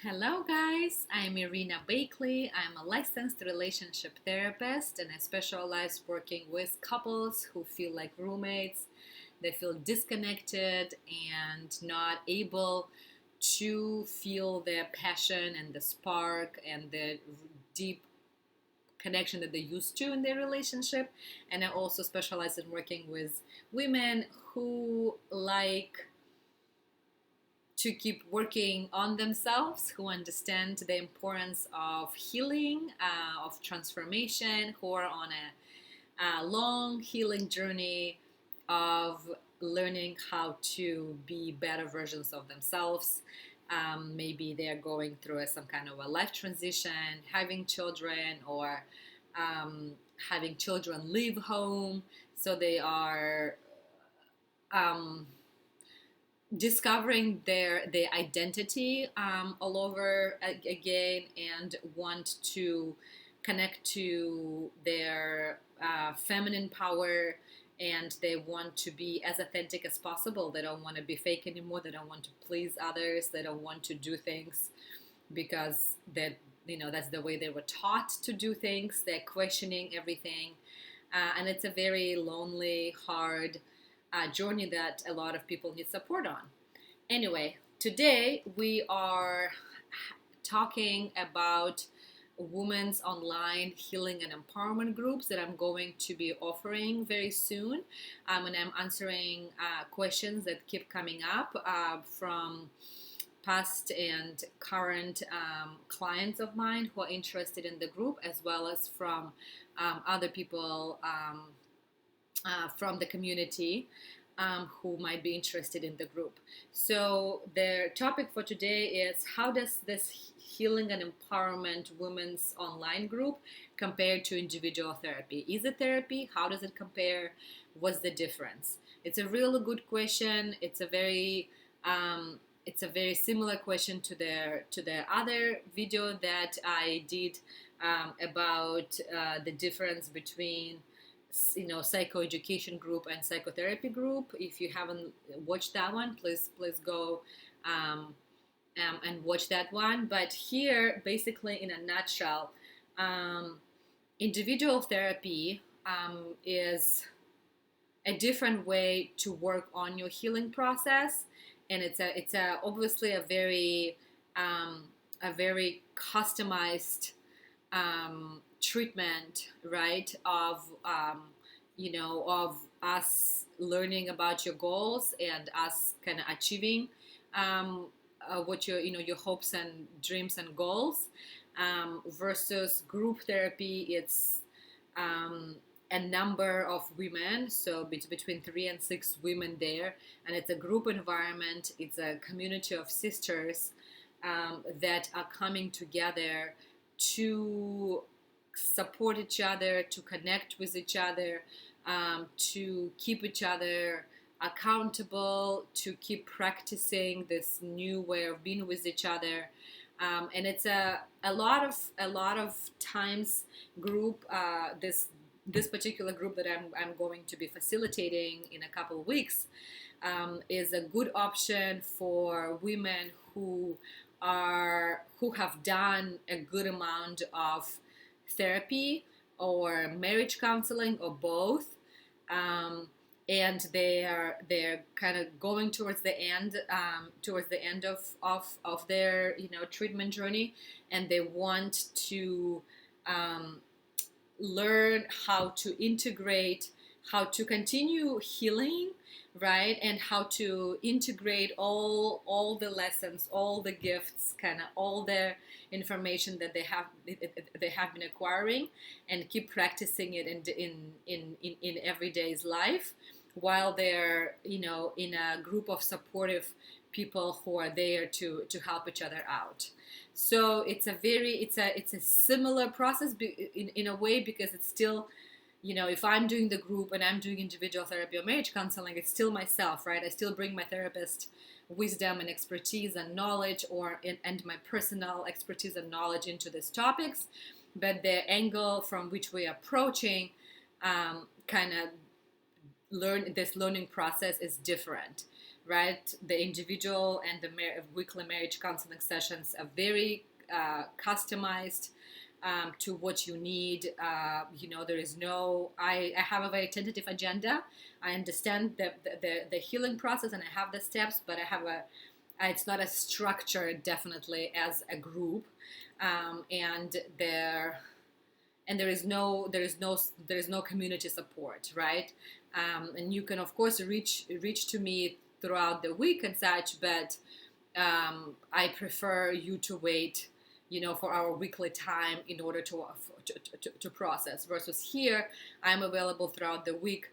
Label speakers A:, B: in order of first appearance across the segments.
A: Hello, guys. I'm Irina Bakley. I'm a licensed relationship therapist and I specialize working with couples who feel like roommates. They feel disconnected and not able to feel their passion and the spark and the deep connection that they used to in their relationship. And I also specialize in working with women who like to keep working on themselves, who understand the importance of healing, of transformation, who are on a long healing journey of learning how to be better versions of themselves. Maybe they're going through some kind of a life transition, having children, or um, having children leave home. So they are um, discovering their identity all over again and want to connect to their feminine power, and they want to be as authentic as possible. They don't want to be fake anymore. They don't want to please others. They don't want to do things because that's the way they were taught to do things. They're questioning everything, and it's a very lonely, hard journey that a lot of people need support on. Anyway, today we are talking about women's online healing and empowerment groups that I'm going to be offering very soon. And I'm answering questions that keep coming up from past and current clients of mine who are interested in the group, as well as from other people from the community who might be interested in the group. So the topic for today is, how does this healing and empowerment women's online group compare to individual therapy? Is it therapy? How does it compare? What's the difference? It's a really good question. It's a very similar question to the other video that I did about the difference between psychoeducation group and psychotherapy group. If you haven't watched that one, please go and watch that one. But here, basically, in a nutshell, um, individual therapy is a different way to work on your healing process, and it's obviously a very customized treatment, right? Of us learning about your goals and us kind of achieving what your hopes and dreams and goals, versus group therapy. It's a number of women, so between 3 and 6 women there, and it's a group environment. It's a community of sisters that are coming together to support each other, to connect with each other, to keep each other accountable, to keep practicing this new way of being with each other. And it's a lot of times group this particular group that I'm going to be facilitating in a couple of weeks is a good option for women who have done a good amount of therapy or marriage counseling or both, um, and they're kind of going towards the end of their treatment journey, and they want to um, learn how to integrate, how to continue healing, right? And how to integrate all the lessons, all the gifts, kind of all the information that they have been acquiring, and keep practicing it in everyday's life, while they're in a group of supportive people who are there to help each other out. So it's a similar process in a way, because it's still, if I'm doing the group and I'm doing individual therapy or marriage counseling, it's still myself, right? I still bring my therapist wisdom and expertise and knowledge, and my personal expertise and knowledge into these topics, but the angle from which we're approaching kind of learning process is different, right? The individual and the weekly marriage counseling sessions are very customized to what you need. There is no, I have a very tentative agenda. I understand the healing process and I have the steps, but I have it's not as structured definitely as a group. And there is no community support, right? And you can of course reach to me throughout the week and such, but I prefer you to wait, for our weekly time in order to process. Versus here, I'm available throughout the week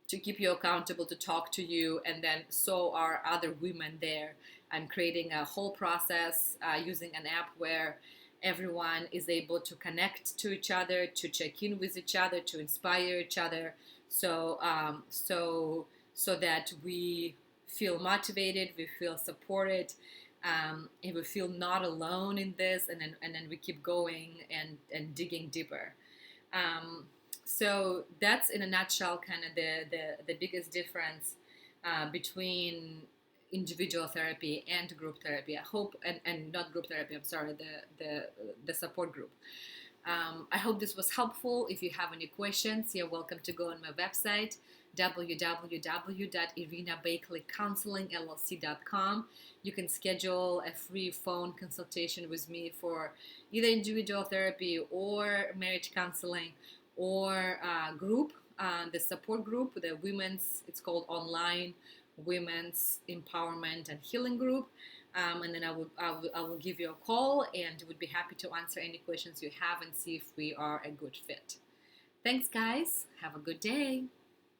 A: to keep you accountable, to talk to you, and then so are other women there. I'm creating a whole process using an app where everyone is able to connect to each other, to check in with each other, to inspire each other, so that we feel motivated, we feel supported, and we feel not alone in this, and then we keep going and digging deeper. So that's in a nutshell kind of the biggest difference between individual therapy and group therapy. I hope, and not group therapy, I'm sorry, the support group. I hope this was helpful. If you have any questions, you're welcome to go on my website, www.irinabakelycounselingllc.com. You can schedule a free phone consultation with me for either individual therapy or marriage counseling or group, the support group, the it's called Online Women's Empowerment and Healing Group. And then I will give you a call and would be happy to answer any questions you have and see if we are a good fit. Thanks, guys. Have a good day.